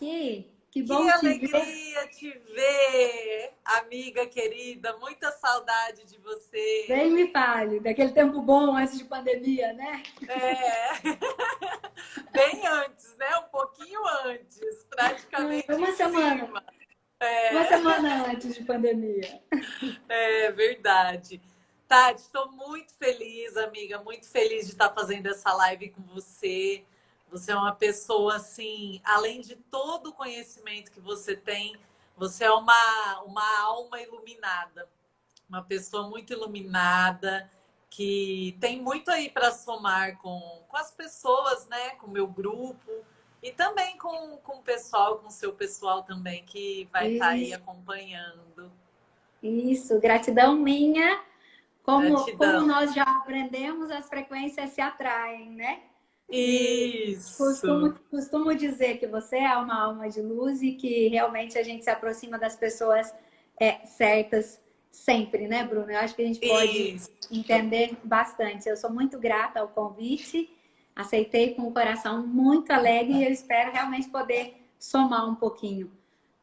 aqui. Que Que bom te ver. alegria te ver, amiga querida. Muita saudade de você. Bem me fale, daquele tempo bom antes de pandemia, né? É, bem antes, né? Um pouquinho antes, praticamente Uma em semana, cima. uma É, semana antes de pandemia. é verdade. Tati, estou muito feliz, amiga, muito feliz de estar fazendo essa live com você. Você é uma pessoa, assim, além de todo o conhecimento que você tem, você é uma alma iluminada. Uma pessoa muito iluminada, que tem muito aí para somar com as pessoas, né? Com o meu grupo e também com o pessoal, com o seu pessoal também, que vai estar aí Isso, acompanhando. isso, gratidão minha. Como Gratidão. nós já aprendemos, as frequências se atraem, né? E Isso. costumo dizer que você é uma alma de luz e que realmente a gente se aproxima das pessoas certas sempre, né, Bruno? Eu acho que a gente pode Isso. entender bastante. Eu sou muito grata ao convite, aceitei com o coração muito alegre e eu espero realmente poder somar um pouquinho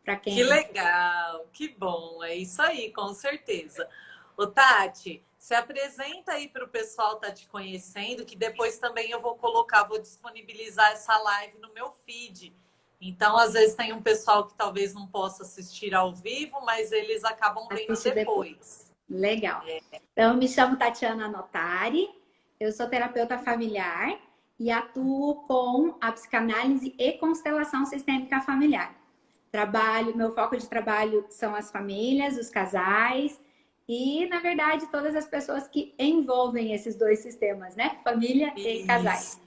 para Que quem. legal, que bom, é isso aí, com certeza. Ô, Tati, se apresenta aí para o pessoal estar te conhecendo, que depois também eu vou colocar, vou disponibilizar essa live no meu feed. Então, às vezes tem um pessoal que talvez não possa assistir ao vivo, mas eles acabam vendo Assiste depois. depois. Legal. Então, eu me chamo Tatiana Notari, eu sou terapeuta familiar e atuo com a psicanálise e constelação sistêmica familiar. Meu foco de trabalho são as famílias, os casais e, na verdade, todas as pessoas que envolvem esses dois sistemas, né? Família e casais. Isso,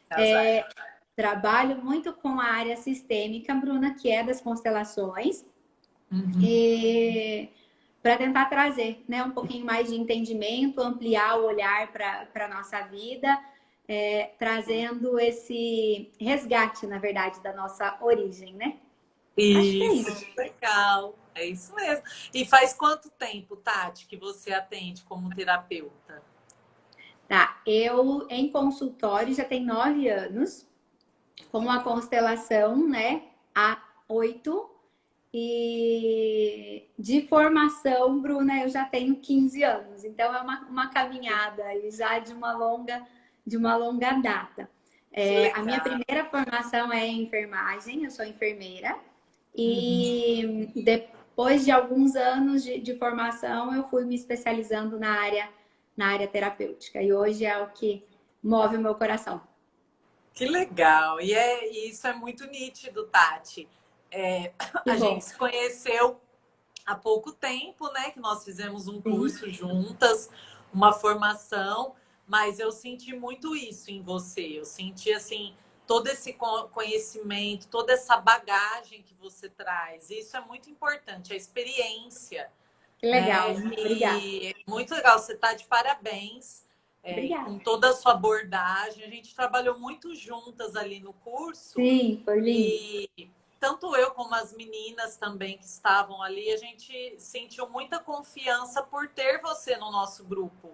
casais. Trabalho muito com a área sistêmica, Bruna, que é das constelações. Uhum. E para tentar trazer, né, um pouquinho mais de entendimento, ampliar o olhar para a nossa vida, trazendo esse resgate, na verdade, da nossa origem, né? Acho que é Isso, isso. legal. É isso mesmo. E faz quanto tempo, Tati, que você atende como terapeuta? Tá, eu em consultório já tem 9 anos, com a constelação, né, há 8. E de formação, Bruna, eu já tenho 15 anos. Então é uma caminhada aí já de uma longa data. Que A minha legal. primeira formação é em enfermagem, eu sou enfermeira. Uhum. E depois de alguns anos de formação, eu fui me especializando na área terapêutica. E hoje é o que move o meu coração. Que legal. E isso é muito nítido, Tati. Que A gente bom. se conheceu há pouco tempo, né? Que nós fizemos um Sim, curso juntas, uma formação, mas eu senti muito isso em você. Eu senti assim todo esse conhecimento, toda essa bagagem que você traz. Isso é muito importante, a experiência, que legal. né? Obrigada. E é muito legal, você está de parabéns, Obrigada. com toda a sua abordagem. A gente trabalhou muito juntas ali no curso Sim, foi lindo. e tanto eu como as meninas também que estavam ali, a gente sentiu muita confiança por ter você no nosso grupo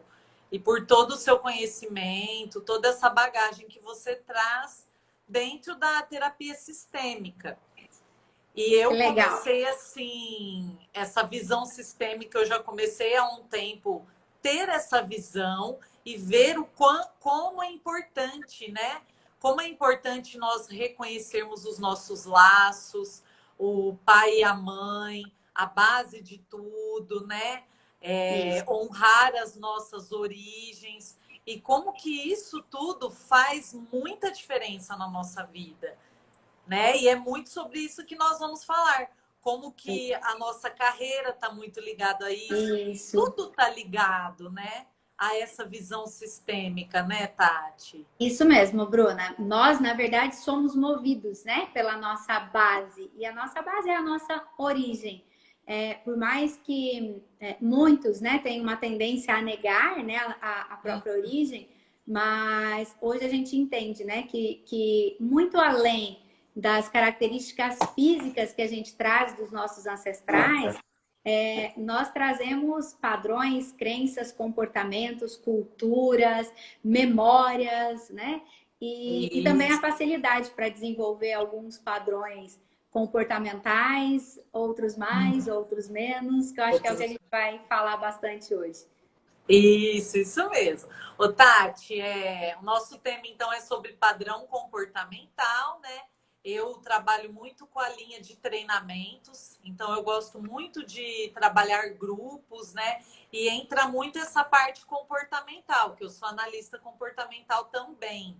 e por todo o seu conhecimento, toda essa bagagem que você traz dentro da terapia sistêmica. E Que eu legal. comecei assim, essa visão sistêmica, eu já comecei há um tempo ter essa visão e ver como é importante, né? Como é importante nós reconhecermos os nossos laços, o pai e a mãe, a base de tudo, né? Isso. Honrar as nossas origens e como que isso tudo faz muita diferença na nossa vida, né? E é muito sobre isso que nós vamos falar. Como que a nossa carreira está muito ligada a isso. Isso. Tudo está ligado, né? A essa visão sistêmica, né, Tati? Isso mesmo, Bruna. Nós, na verdade, somos movidos, né, pela nossa base. E a nossa base é a nossa origem. Por mais que muitos, né, tenham uma tendência a negar, né, a própria origem, mas hoje a gente entende, né, que muito além das características físicas que a gente traz dos nossos ancestrais, nós trazemos padrões, crenças, comportamentos, culturas, memórias, né? E também a Isso. facilidade para desenvolver alguns padrões comportamentais, outros mais, outros menos, que eu acho que é o que a gente vai falar bastante hoje. Isso mesmo. Ô, Tati, o nosso tema então é sobre padrão comportamental, né? Eu trabalho muito com a linha de treinamentos, então eu gosto muito de trabalhar grupos, né? E entra muito essa parte comportamental, que eu sou analista comportamental também,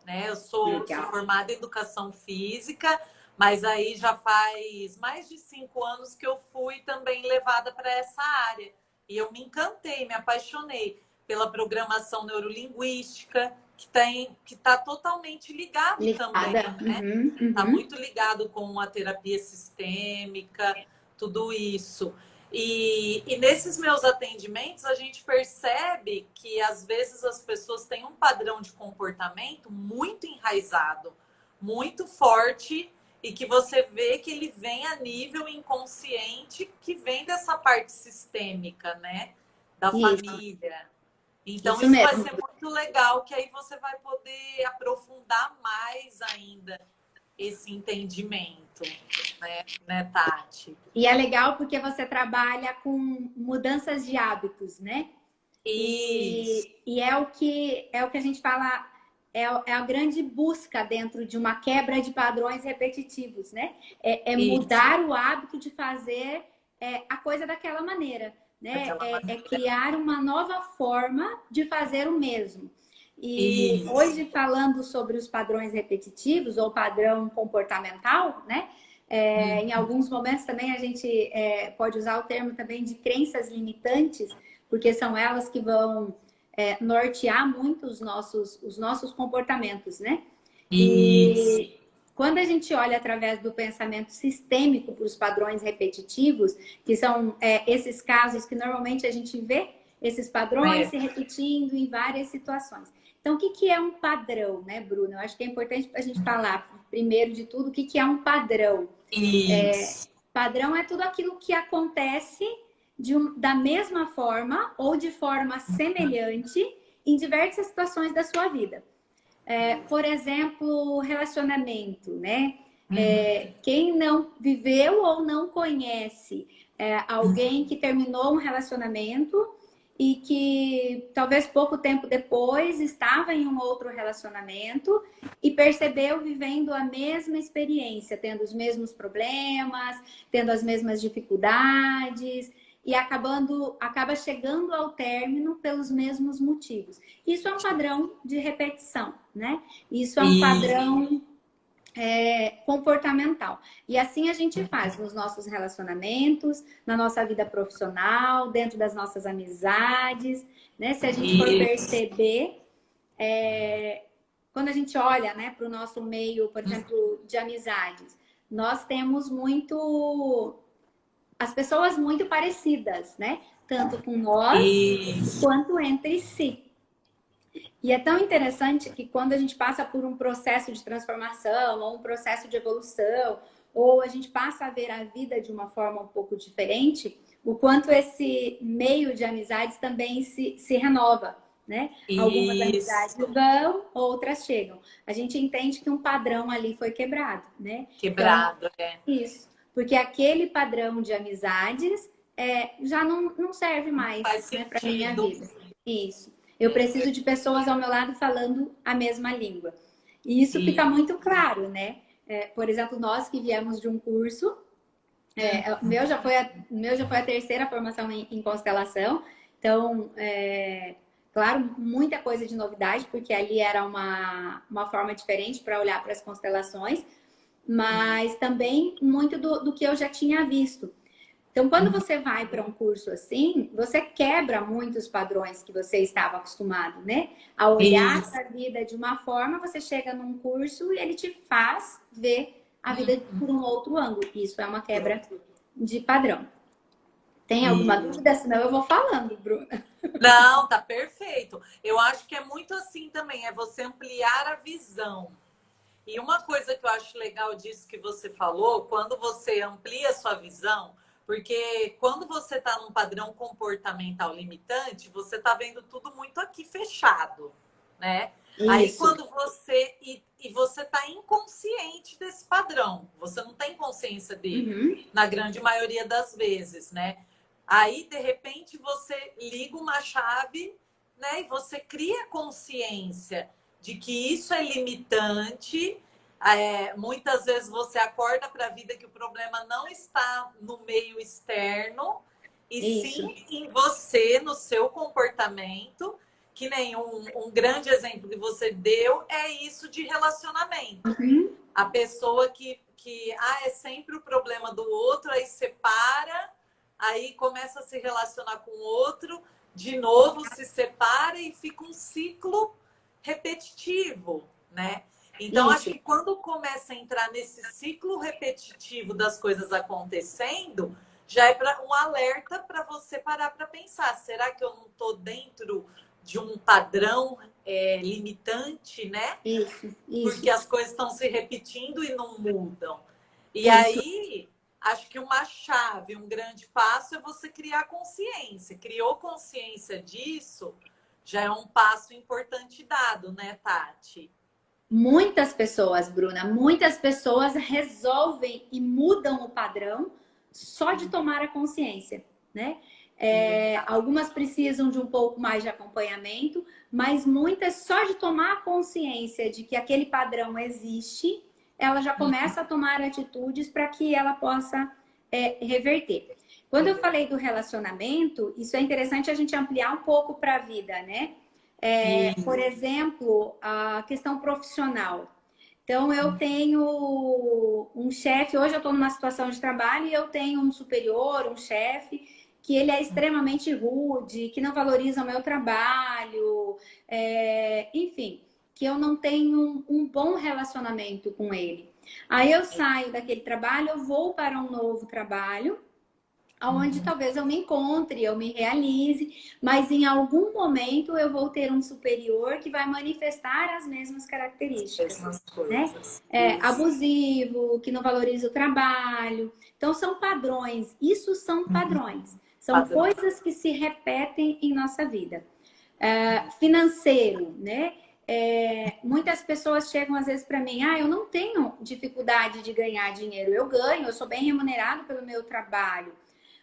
né? Eu sou formada em educação física, mas aí já faz mais de 5 anos que eu fui também levada para essa área. E eu me encantei, me apaixonei pela programação neurolinguística, que está totalmente ligado também, né? Está muito ligado com a terapia sistêmica, tudo isso. E nesses meus atendimentos, a gente percebe que às vezes as pessoas têm um padrão de comportamento muito enraizado, muito forte, e que você vê que ele vem a nível inconsciente, que vem dessa parte sistêmica, né? Da família. Então, isso vai ser muito legal, que aí você vai poder aprofundar mais ainda esse entendimento, né, Tati? E é legal porque você trabalha com mudanças de hábitos, né? Isso. E é o que a gente fala, é a grande busca dentro de uma quebra de padrões repetitivos, né? É mudar o hábito de fazer a coisa daquela maneira, né? É criar uma nova forma de fazer o mesmo. E hoje, falando sobre os padrões repetitivos ou padrão comportamental, né? Em alguns momentos também a gente pode usar o termo também de crenças limitantes, porque são elas que vão nortear muito os nossos comportamentos, né? E quando a gente olha através do pensamento sistêmico para os padrões repetitivos, que são esses casos que normalmente a gente vê esses padrões se repetindo em várias situações. Então, o que é um padrão, né, Bruna? Eu acho que é importante a gente falar, primeiro de tudo, o que é um padrão. Padrão é tudo aquilo que acontece da mesma forma ou de forma semelhante em diversas situações da sua vida. Por exemplo, relacionamento, né? Quem não viveu ou não conhece alguém que terminou um relacionamento e que talvez pouco tempo depois estava em um outro relacionamento e percebeu vivendo a mesma experiência, tendo os mesmos problemas, tendo as mesmas dificuldades e acaba chegando ao término pelos mesmos motivos. Isso é um padrão de repetição, né? Isso é um padrão comportamental. E assim a gente faz nos nossos relacionamentos, na nossa vida profissional, dentro das nossas amizades, né? Se a gente for perceber, quando a gente olha, né, para o nosso meio, por exemplo, de amizades, nós temos as pessoas muito parecidas, né? Tanto com nós quanto entre si. E é tão interessante que quando a gente passa por um processo de transformação, ou um processo de evolução, ou a gente passa a ver a vida de uma forma um pouco diferente, o quanto esse meio de amizades também se renova, né? Algumas amizades vão, outras chegam. A gente entende que um padrão ali foi quebrado, né? Quebrado, então, Isso. Porque aquele padrão de amizades já não serve mais, né, para minha vida. Isso. Eu preciso de pessoas ao meu lado falando a mesma língua. E isso fica muito claro, né? Por exemplo, nós que viemos de um curso, o meu já foi a terceira formação em constelação. Então, claro, muita coisa de novidade, porque ali era uma forma diferente para olhar para as constelações, mas também muito do que eu já tinha visto. Então, quando você vai para um curso assim, você quebra muitos padrões que você estava acostumado, né? A olhar para a vida de uma forma, você chega num curso e ele te faz ver a vida por um outro ângulo. Isso é uma quebra de padrão. Tem alguma dúvida? Senão eu vou falando, Bruna. Não, tá perfeito. Eu acho que é muito assim também, é você ampliar a visão. E uma coisa que eu acho legal disso que você falou, quando você amplia a sua visão, porque quando você está num padrão comportamental limitante, você está vendo tudo muito aqui fechado, né? Aí Isso. quando e você está inconsciente desse padrão, você não tem consciência dele, Uhum. na grande maioria das vezes, né? Aí, de repente, você liga uma chave, né? E você cria consciência de que isso é limitante. Muitas vezes você acorda para a vida que o problema não está no meio externo, e Isso. sim em você, no seu comportamento. Que nem um grande exemplo que você deu é isso de relacionamento. Uhum. A pessoa que é sempre o problema do outro, aí separa, aí começa a se relacionar com o outro, de novo se separa e fica um ciclo repetitivo, né? Então, acho Isso. que quando começa a entrar nesse ciclo repetitivo das coisas acontecendo, já é um alerta para você parar para pensar: será que eu não estou dentro de um padrão limitante, né? Isso. Porque Isso. as coisas estão se repetindo e não mudam. E Isso. aí, acho que uma chave, um grande passo é você criar consciência. Criou consciência disso, já é um passo importante dado, né, Tati? Muitas pessoas, Bruna, muitas pessoas resolvem e mudam o padrão só de tomar a consciência, né? Algumas precisam de um pouco mais de acompanhamento, mas muitas só de tomar a consciência de que aquele padrão existe, ela já começa a tomar atitudes para que ela possa reverter. Quando eu falei do relacionamento, isso é interessante a gente ampliar um pouco para a vida, né? Por exemplo, a questão profissional. Então, eu tenho um chefe, hoje eu estou numa situação de trabalho e eu tenho um superior, um chefe, que ele é extremamente rude, que não valoriza o meu trabalho, enfim, que eu não tenho um bom relacionamento com ele. Aí eu saio daquele trabalho, eu vou para um novo trabalho, onde talvez eu me encontre, eu me realize, mas em algum momento eu vou ter um superior que vai manifestar as mesmas características, né? Abusivo, que não valoriza o trabalho. Então são padrões, isso são padrões, são coisas que se repetem em nossa vida. Financeiro, né? Muitas pessoas chegam às vezes para mim, eu não tenho dificuldade de ganhar dinheiro, eu ganho, eu sou bem remunerado pelo meu trabalho.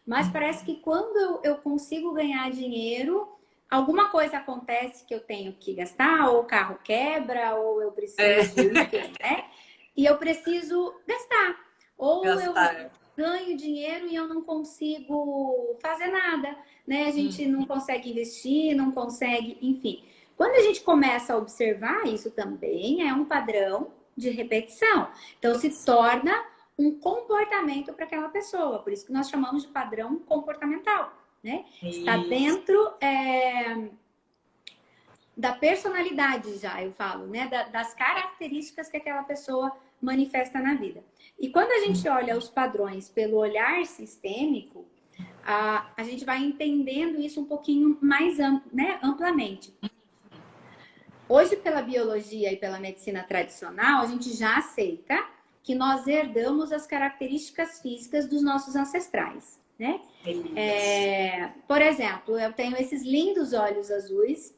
Mas parece que quando eu consigo ganhar dinheiro, alguma coisa acontece que eu tenho que gastar, ou o carro quebra, ou eu preciso, enfim, né? E eu preciso gastar. Ou eu ganho dinheiro e eu não consigo fazer nada, né? A gente não consegue investir, não consegue, enfim. Quando a gente começa a observar, isso também é um padrão de repetição. Então, se torna um comportamento para aquela pessoa. Por isso que nós chamamos de padrão comportamental, né? Está dentro da personalidade já, eu falo, né? Das características que aquela pessoa manifesta na vida. E quando a gente olha os padrões pelo olhar sistêmico, a gente vai entendendo isso um pouquinho mais né? Amplamente. Hoje, pela biologia e pela medicina tradicional, a gente já aceita que nós herdamos as características físicas dos nossos ancestrais, né? Por exemplo, eu tenho esses lindos olhos azuis,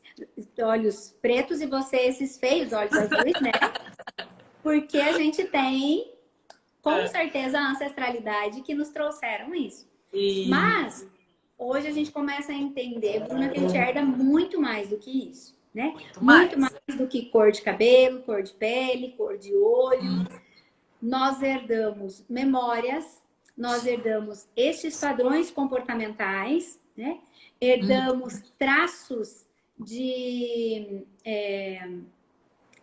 olhos pretos, e você esses feios olhos azuis, né? Porque a gente tem, com certeza, a ancestralidade que nos trouxeram isso. Mas, hoje a gente começa a entender, Bruna, que a gente herda muito mais do que isso, né? Muito mais do que cor de cabelo, cor de pele, cor de olho. Nós herdamos memórias, nós herdamos estes padrões comportamentais, né? Herdamos traços de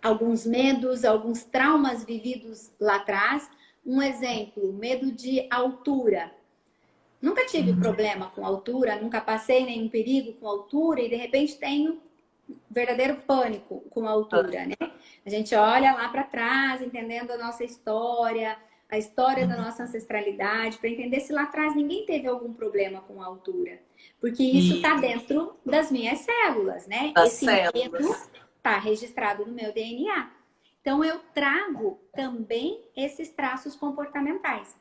alguns medos, alguns traumas vividos lá atrás. Um exemplo, medo de altura. Nunca tive problema com altura, nunca passei nenhum perigo com altura e de repente tenho verdadeiro pânico com a altura, né? A gente olha lá para trás, entendendo a nossa história, a história da nossa ancestralidade, para entender se lá atrás ninguém teve algum problema com a altura. Porque isso está dentro das minhas células, né? Esse medo está registrado no meu DNA. Então, eu trago também esses traços comportamentais.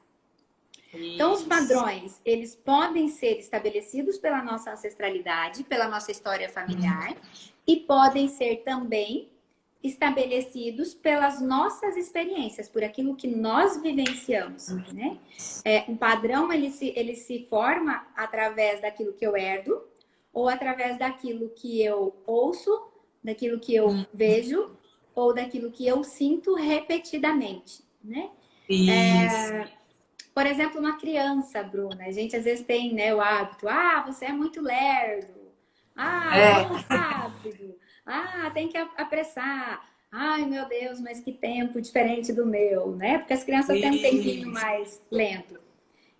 Então, os padrões, eles podem ser estabelecidos pela nossa ancestralidade, pela nossa história familiar, e podem ser também estabelecidos pelas nossas experiências, por aquilo que nós vivenciamos, né? Um padrão, ele se forma através daquilo que eu herdo ou através daquilo que eu ouço, daquilo que eu vejo ou daquilo que eu sinto repetidamente, né? Isso. Por exemplo, uma criança, Bruna, a gente às vezes tem, né, o hábito, você é muito lerdo, fala rápido, tem que apressar. Ai, meu Deus, mas que tempo diferente do meu, né? Porque as crianças têm um tempinho mais lento.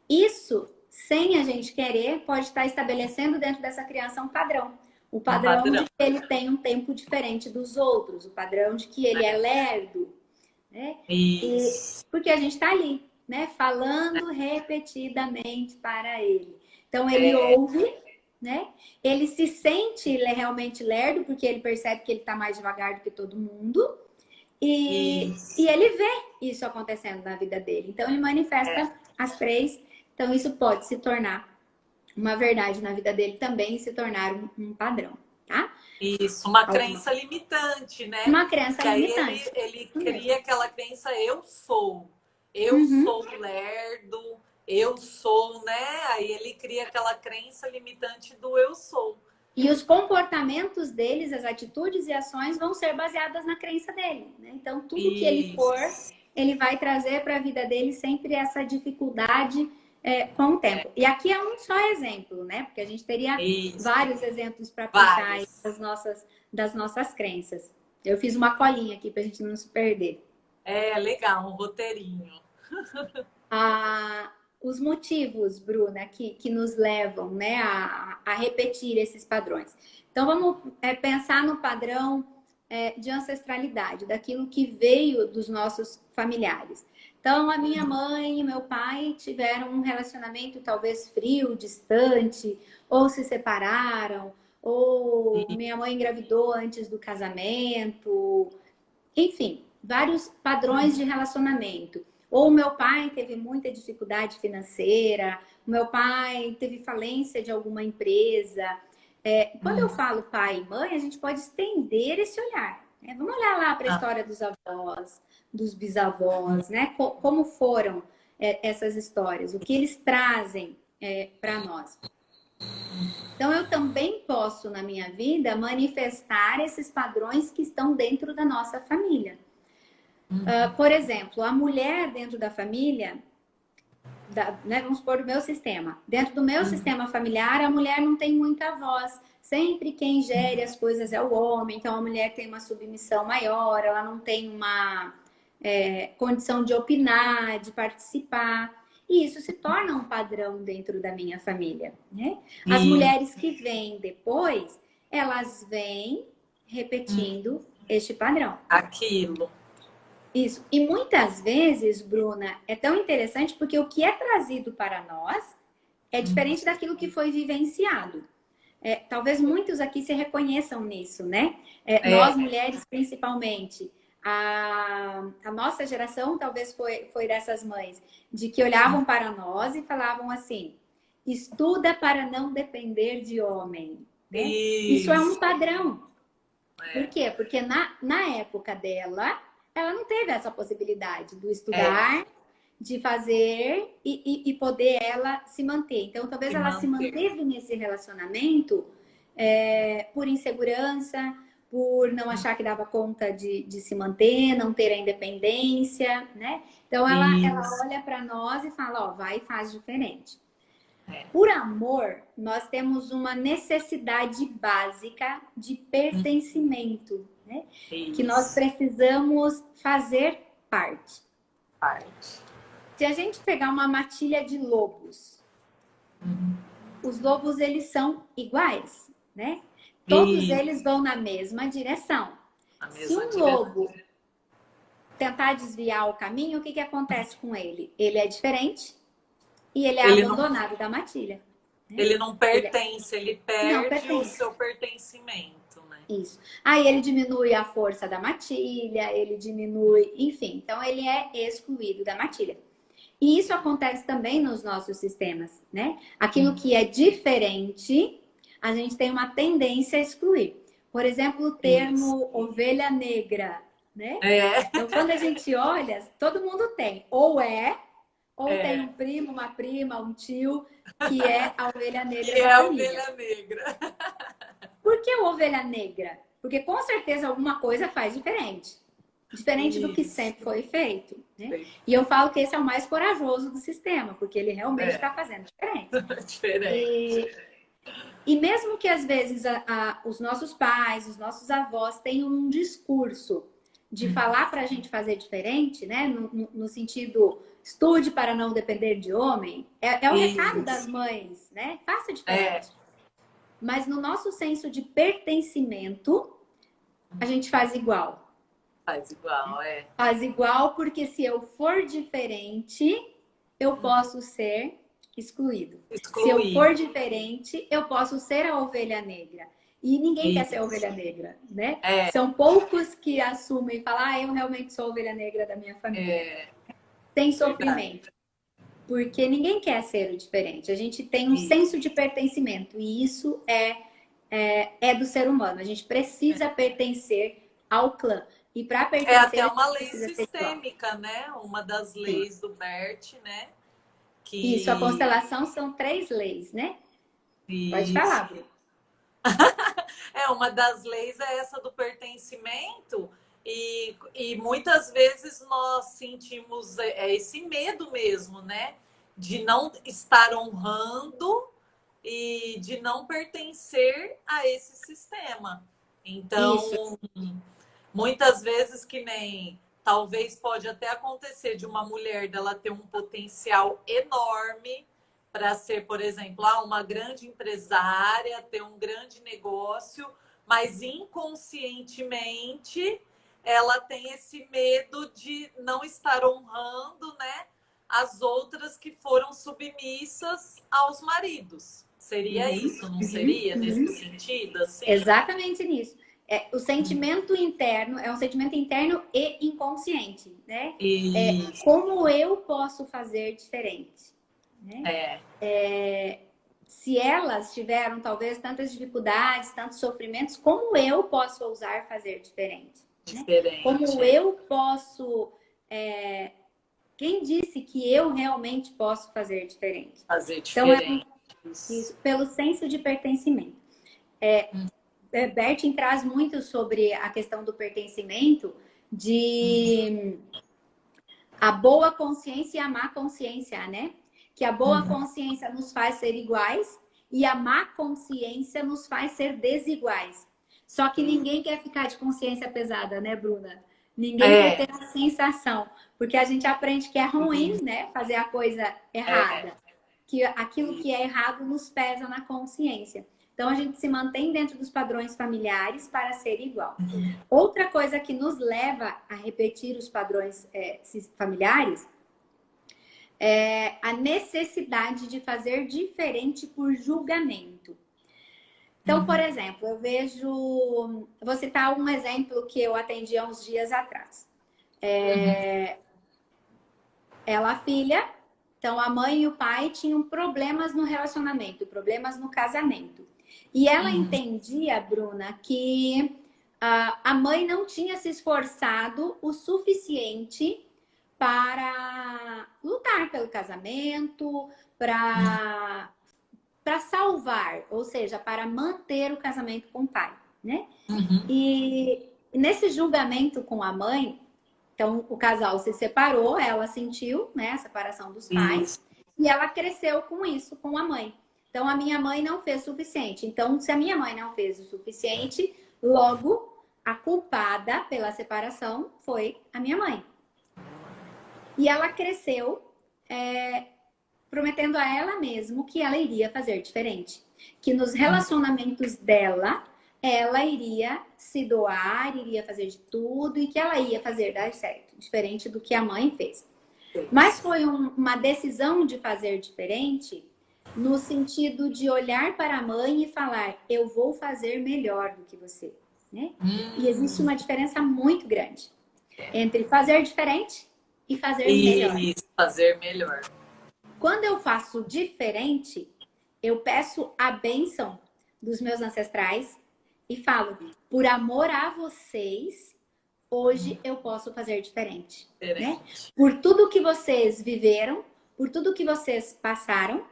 Isso, sem a gente querer, pode estar estabelecendo dentro dessa criança um padrão. O padrão de que ele tem um tempo diferente dos outros, o padrão de que ele é lerdo, né? Porque a gente está ali, né? Falando repetidamente para ele. Então, ele ouve, né? Ele se sente realmente lerdo, porque ele percebe que ele está mais devagar do que todo mundo. E ele vê isso acontecendo na vida dele. Então, ele manifesta as três. Então, isso pode se tornar uma verdade na vida dele também e se tornar um padrão, tá? Isso, uma crença limitante, né? Uma crença limitante. Aí ele cria aquela crença, eu sou lerdo, eu sou, né? Aí ele cria aquela crença limitante do eu sou. E os comportamentos deles, as atitudes e ações vão ser baseadas na crença dele, né? Então, tudo que ele for, ele vai trazer para a vida dele sempre essa dificuldade com o tempo. E aqui é um só exemplo, né? Porque a gente teria vários exemplos para puxar das nossas crenças. Eu fiz uma colinha aqui para a gente não se perder. Legal, um roteirinho. Os motivos, Bruna, que nos levam, né, a repetir esses padrões. Então, vamos pensar no padrão de ancestralidade, daquilo que veio dos nossos familiares. Então, a minha mãe e meu pai tiveram um relacionamento talvez frio, distante, ou se separaram, ou minha mãe engravidou antes do casamento. Enfim, vários padrões de relacionamento. Ou meu pai teve muita dificuldade financeira, o meu pai teve falência de alguma empresa. Quando eu falo pai e mãe, a gente pode estender esse olhar. Né? Vamos olhar lá para a história dos avós, dos bisavós, né? Como foram essas histórias, o que eles trazem para nós. Então, eu também posso, na minha vida, manifestar esses padrões que estão dentro da nossa família. Por exemplo, a mulher dentro da família, né, vamos supor, do meu sistema. Dentro do meu sistema familiar, a mulher não tem muita voz. Sempre quem gere as coisas é o homem. Então, a mulher tem uma submissão maior, ela não tem uma condição de opinar, de participar. E isso se torna um padrão dentro da minha família, né? As mulheres que vêm depois, elas vêm repetindo este padrão. Aquilo. Isso. E muitas vezes, Bruna, é tão interessante porque o que é trazido para nós é diferente daquilo que foi vivenciado. Talvez muitos aqui se reconheçam nisso, né? Nós, mulheres, principalmente. A nossa geração talvez foi dessas mães, de que olhavam para nós e falavam assim, estuda para não depender de homem. Né? Isso é um padrão. Por quê? Porque na época dela, ela não teve essa possibilidade do estudar, de fazer e poder ela se manter. Então, talvez ela se manteve nesse relacionamento por insegurança, por não achar que dava conta de se manter, não ter a independência, né? Então, ela olha para nós e fala, vai e faz diferente. Por amor, nós temos uma necessidade básica de pertencimento, né? Que nós precisamos fazer parte. Se a gente pegar uma matilha de lobos, os lobos, eles são iguais, né? Todos eles vão na mesma direção. Se um lobo tentar desviar o caminho, o que acontece com ele? Ele é diferente e ele é abandonado da matilha. Né? Ele não pertence, ele perde o seu pertencimento. Né? Isso. Aí ele diminui a força da matilha, ele diminui, enfim. Então, ele é excluído da matilha. E isso acontece também nos nossos sistemas, né? Aquilo que é diferente, a gente tem uma tendência a excluir. Por exemplo, o Isso. termo ovelha negra, né? É, Então, quando a gente olha, todo mundo tem. Ou tem um primo, uma prima, um tio, que é a ovelha negra que da é a família. ovelha negra. Por que a ovelha negra? Porque com certeza alguma coisa faz diferente. Diferente do que Isso. sempre foi feito, né? E eu falo que esse é o mais corajoso do sistema, porque ele realmente É, está fazendo diferente. diferente. E mesmo que às vezes os nossos pais, os nossos avós tenham um discurso de falar para a gente fazer diferente, né? No sentido, estude para não depender de homem, é o recado das Isso. mães, né? Faça É, diferente. Mas no nosso senso de pertencimento, a gente faz igual. faz igual, é. Faz igual porque se eu for diferente, eu posso ser excluído. Se eu for Excluído. diferente, eu posso ser a ovelha negra. E ninguém quer ser a Isso. ovelha negra, né? É, São poucos que assumem e falam, eu realmente sou a ovelha negra da minha família. é Sem verdade. sofrimento. Porque ninguém quer ser o diferente. A gente tem um Isso. senso de pertencimento. E isso é do ser humano. A gente precisa pertencer ao clã. E para É pertencer, até a uma gente lei precisa ser igual. sistêmica, né? Uma das Sim. leis do Bert, né? Isso, a Que constelação são 3 leis, né? Pode isso. falar, Bruno. É, uma das leis é essa do pertencimento, e muitas vezes nós sentimos esse medo mesmo, né? De não estar honrando e de não pertencer a esse sistema. Isso. Então, muitas vezes que nem talvez pode até acontecer de uma mulher dela ter um potencial enorme para ser, por exemplo, uma grande empresária, ter um grande negócio, mas inconscientemente ela tem esse medo de não estar honrando, né, as outras que foram submissas aos maridos. Seria isso, não seria nesse sentido, assim? Exatamente nisso. O sentimento interno é um sentimento interno e inconsciente, né? Isso. Como eu posso fazer diferente, né? Se elas tiveram talvez tantas dificuldades, tantos sofrimentos, como eu posso ousar fazer diferente? Né? Diferente. Como eu posso. Quem disse que eu realmente posso fazer diferente? Fazer Então, diferente. isso pelo senso de pertencimento. Bertin traz muito sobre a questão do pertencimento, de a boa consciência e a má consciência, né? Que a boa consciência nos faz ser iguais e a má consciência nos faz ser desiguais. Só que ninguém quer ficar de consciência pesada, né, Bruna? Ninguém quer ter a sensação, porque a gente aprende que é ruim, né, fazer a coisa errada. Que aquilo que é errado nos pesa na consciência. Então a gente se mantém dentro dos padrões familiares para ser igual. Outra coisa que nos leva a repetir os padrões familiares é a necessidade de fazer diferente por julgamento. Então, por exemplo, eu vejo. Vou citar um exemplo que eu atendi há uns dias atrás. Ela, a filha, então a mãe e o pai tinham problemas no relacionamento, problemas no casamento. E ela entendia, Bruna, que a mãe não tinha se esforçado o suficiente para lutar pelo casamento, para salvar, ou seja, para manter o casamento com o pai, né? E nesse julgamento com a mãe, então o casal se separou, ela sentiu, né, a separação dos pais, e ela cresceu com isso, com a mãe. Então a minha mãe não fez o suficiente. Então, se a minha mãe não fez o suficiente, logo a culpada pela separação foi a minha mãe. E ela cresceu prometendo a ela mesma que ela iria fazer diferente. Que nos relacionamentos dela, ela iria se doar, iria fazer de tudo e que ela ia fazer dar certo, diferente do que a mãe fez. Mas foi uma decisão de fazer diferente no sentido de olhar para a mãe e falar, eu vou fazer melhor do que você. Né? E existe uma diferença muito grande entre fazer diferente e fazer melhor. Isso, fazer melhor. Quando eu faço diferente, eu peço a bênção dos meus ancestrais, e falo, por amor a vocês, hoje eu posso fazer diferente, né? Por tudo que vocês viveram, por tudo que vocês passaram,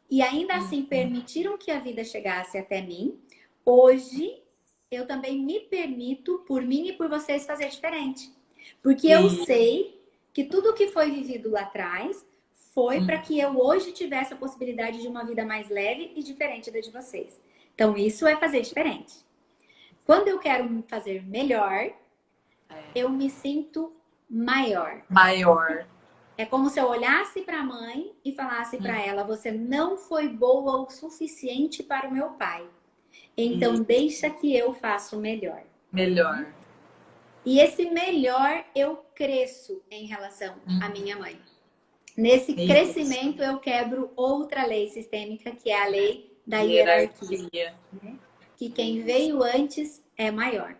e ainda assim permitiram que a vida chegasse até mim, hoje eu também me permito, por mim e por vocês, fazer diferente. Porque eu sei que tudo que foi vivido lá atrás foi para que eu hoje tivesse a possibilidade de uma vida mais leve e diferente da de vocês. Então, isso é fazer diferente. Quando eu quero fazer melhor, eu me sinto maior. Maior. É como se eu olhasse para a mãe e falasse para ela: você não foi boa o suficiente para o meu pai. Então, deixa que eu faça o melhor. Melhor. E esse melhor eu cresço em relação à minha mãe. Nesse crescimento eu quebro outra lei sistêmica, que é a lei da hierarquia. Né? Que quem veio antes é maior.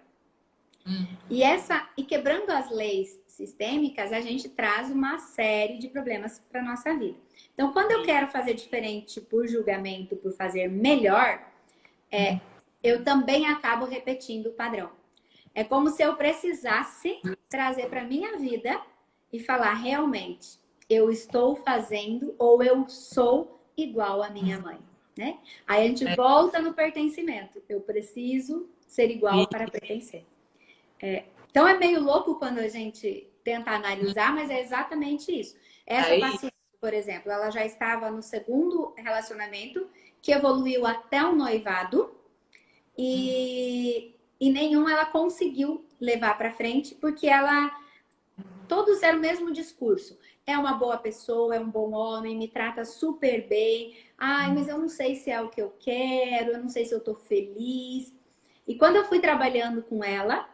E quebrando as leis sistêmicas, a gente traz uma série de problemas para nossa vida. Então, quando eu quero fazer diferente por julgamento, por fazer melhor, eu também acabo repetindo o padrão. É como se eu precisasse trazer para minha vida e falar realmente, eu estou fazendo ou eu sou igual à minha mãe, né? Aí a gente volta no pertencimento. Eu preciso ser igual para pertencer. Então é meio louco quando a gente tenta analisar, mas é exatamente isso. Essa paciente, por exemplo, ela já estava no segundo relacionamento que evoluiu até o noivado e nenhum ela conseguiu levar para frente porque todos eram o mesmo discurso. É uma boa pessoa, é um bom homem, me trata super bem. Ai, mas eu não sei se é o que eu quero, eu não sei se eu tô feliz. E quando eu fui trabalhando com ela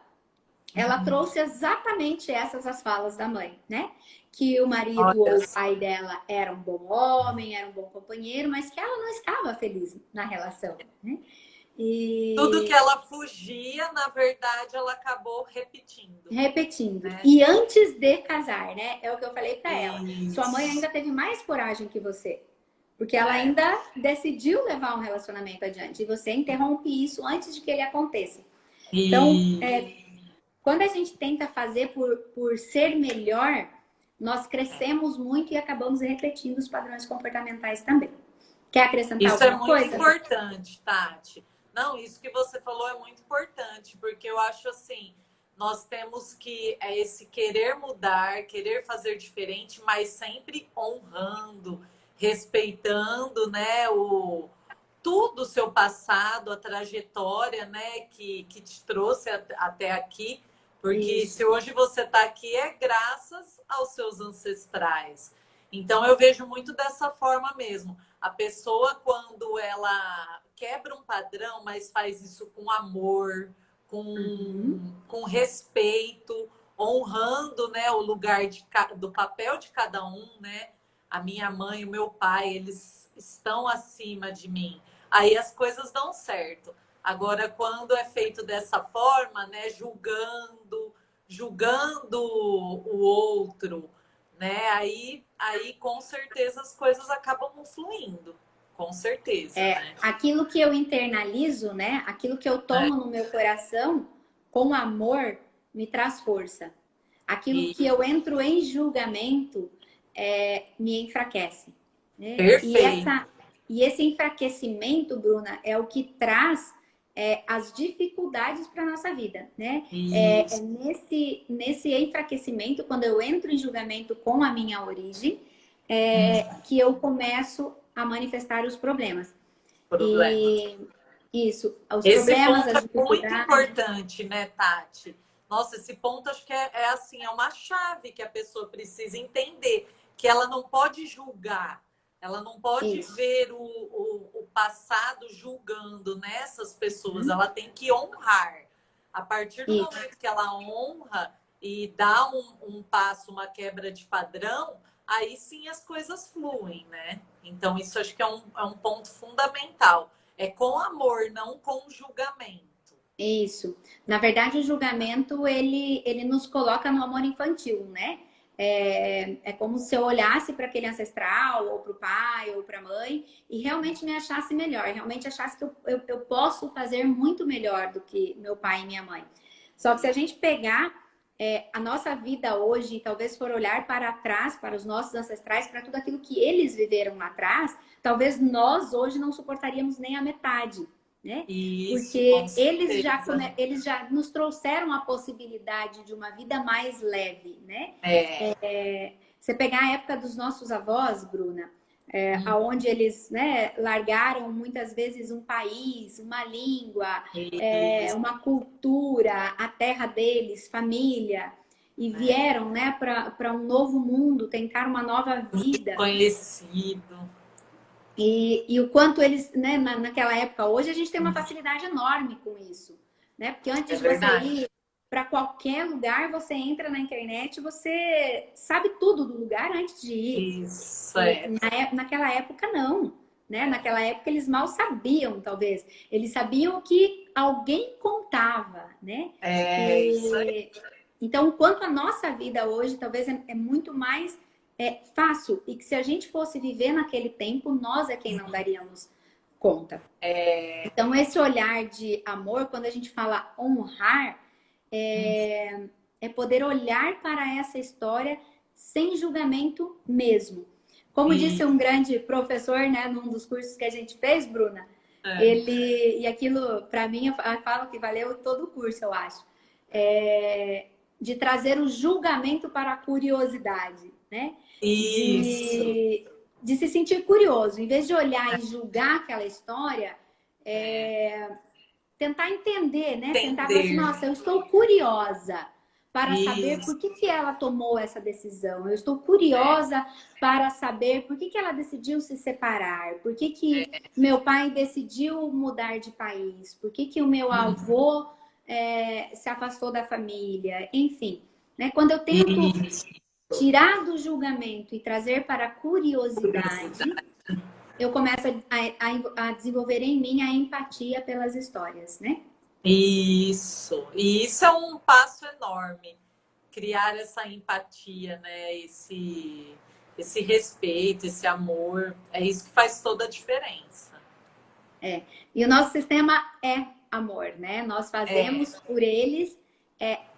trouxe exatamente essas as falas da mãe, né? Que o marido ou o pai dela era um bom homem, era um bom companheiro, mas que ela não estava feliz na relação, né? Tudo que ela fugia, na verdade, ela acabou repetindo. Né? E antes de casar, né? É o que eu falei para ela. Sua mãe ainda teve mais coragem que você. Porque ela ainda decidiu levar um relacionamento adiante. E você interrompe isso antes de que ele aconteça. Então, quando a gente tenta fazer por ser melhor, nós crescemos muito e acabamos repetindo os padrões comportamentais também. Quer acrescentar alguma coisa? Isso é muito importante, Tati. Não, isso que você falou é muito importante, porque eu acho assim, nós temos que esse querer mudar, querer fazer diferente, mas sempre honrando, respeitando, né, tudo o seu passado, a trajetória, né, que te trouxe até aqui. Porque se hoje você está aqui é graças aos seus ancestrais. Então eu vejo muito dessa forma mesmo. A pessoa, quando ela quebra um padrão, mas faz isso com amor, com respeito, honrando, né, o lugar do papel de cada um, né? A minha mãe, o meu pai, eles estão acima de mim. Aí as coisas dão certo. Agora, quando é feito dessa forma, né, julgando o outro, né, aí com certeza as coisas acabam não fluindo. Com certeza. Né? Aquilo que eu internalizo, né, aquilo que eu tomo no meu coração, com amor, me traz força. Aquilo que eu entro em julgamento me enfraquece. Né? Perfeito. E esse enfraquecimento, Bruna, é o que traz as dificuldades para a nossa vida, né? Nesse enfraquecimento, quando eu entro em julgamento com a minha origem, que eu começo a manifestar os problemas. Isso, os problemas, as dificuldades. Esse ponto é muito importante, né, Tati? Nossa, esse ponto acho que é assim, é uma chave que a pessoa precisa entender, que ela não pode julgar. Ela não pode ver o passado julgando nessas pessoas. Ela tem que honrar. A partir do momento que ela honra e dá um passo, uma quebra de padrão, aí sim as coisas fluem, né? Então, isso acho que é um ponto fundamental. É com amor, não com julgamento. Isso. Na verdade, o julgamento, ele nos coloca no amor infantil, né? É como se eu olhasse para aquele ancestral, ou para o pai, ou para a mãe, e realmente me achasse melhor, realmente achasse que eu posso fazer muito melhor do que meu pai e minha mãe. Só que se a gente pegar a nossa vida hoje, e talvez for olhar para trás, para os nossos ancestrais, para tudo aquilo que eles viveram lá atrás, talvez nós hoje não suportaríamos nem a metade, né? Isso, com Porque certeza. eles já nos trouxeram a possibilidade de uma vida mais leve, né? É. Você pegar a época dos nossos avós, Bruna, aonde eles, né, largaram muitas vezes um país, uma língua, Isso, uma cultura, a terra deles, família, e vieram, né, para um novo mundo, tentar uma nova vida. conhecido. E o quanto eles, né, naquela época, hoje a gente tem uma facilidade enorme com isso, né? Porque É antes de você verdade. ir para qualquer lugar, você entra na internet, você sabe tudo do lugar antes de ir. Isso, E é. naquela época, não. Né? Naquela época, eles mal sabiam, talvez. Eles sabiam o que alguém contava, né? É isso aí. E, então, o quanto a nossa vida hoje, talvez, é muito mais fácil. E que se a gente fosse viver naquele tempo, nós é quem não daríamos conta. Então, esse olhar de amor, quando a gente fala honrar, é poder olhar para essa história sem julgamento mesmo. Como disse E, um grande professor, né, num dos cursos que a gente fez, Bruna, e aquilo, para mim, eu falo que valeu todo o curso, eu acho, de trazer o julgamento para a curiosidade, né? isso. De se sentir curioso, em vez de olhar e julgar aquela história, tentar entender, né? Tentar falar assim, Entender. nossa, eu estou curiosa para saber Isso. por que ela tomou essa decisão. Eu estou curiosa para saber por que ela decidiu se separar, por que meu pai decidiu mudar de país, por que o meu avô se afastou da família, enfim. Né? Quando eu tento Isso. tirar do julgamento e trazer para a curiosidade, eu começo a desenvolver em mim a empatia pelas histórias, né? Isso. E isso é um passo enorme. Criar essa empatia, né? Esse respeito, esse amor. É isso que faz toda a diferença. E o nosso sistema é amor, né? Nós É. fazemos por eles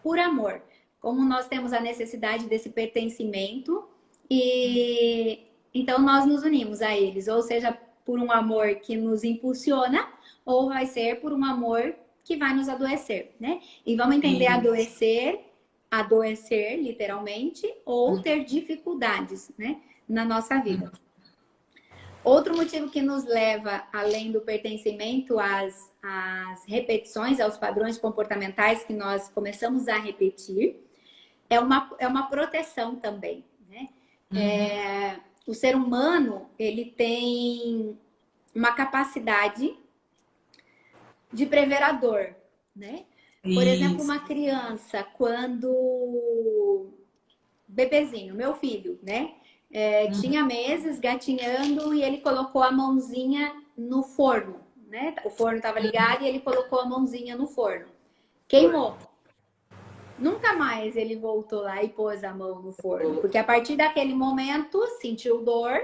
por amor. Como nós temos a necessidade desse pertencimento e então nós nos unimos a eles, ou seja, por um amor que nos impulsiona, ou vai ser por um amor que vai nos adoecer, né? E vamos entender Isso. adoecer literalmente, ou ter dificuldades, né, na nossa vida. Outro motivo que nos leva, além do pertencimento às repetições, aos padrões comportamentais que nós começamos a repetir, é uma proteção também, né? O ser humano, ele tem uma capacidade de prever a dor, né? Por exemplo, Isso. uma criança, quando bebezinho, meu filho, né? Tinha meses gatinhando e ele colocou a mãozinha no forno, né? O forno estava ligado e ele colocou a mãozinha no forno. Queimou. Nunca mais ele voltou lá e pôs a mão no forno, porque a partir daquele momento sentiu dor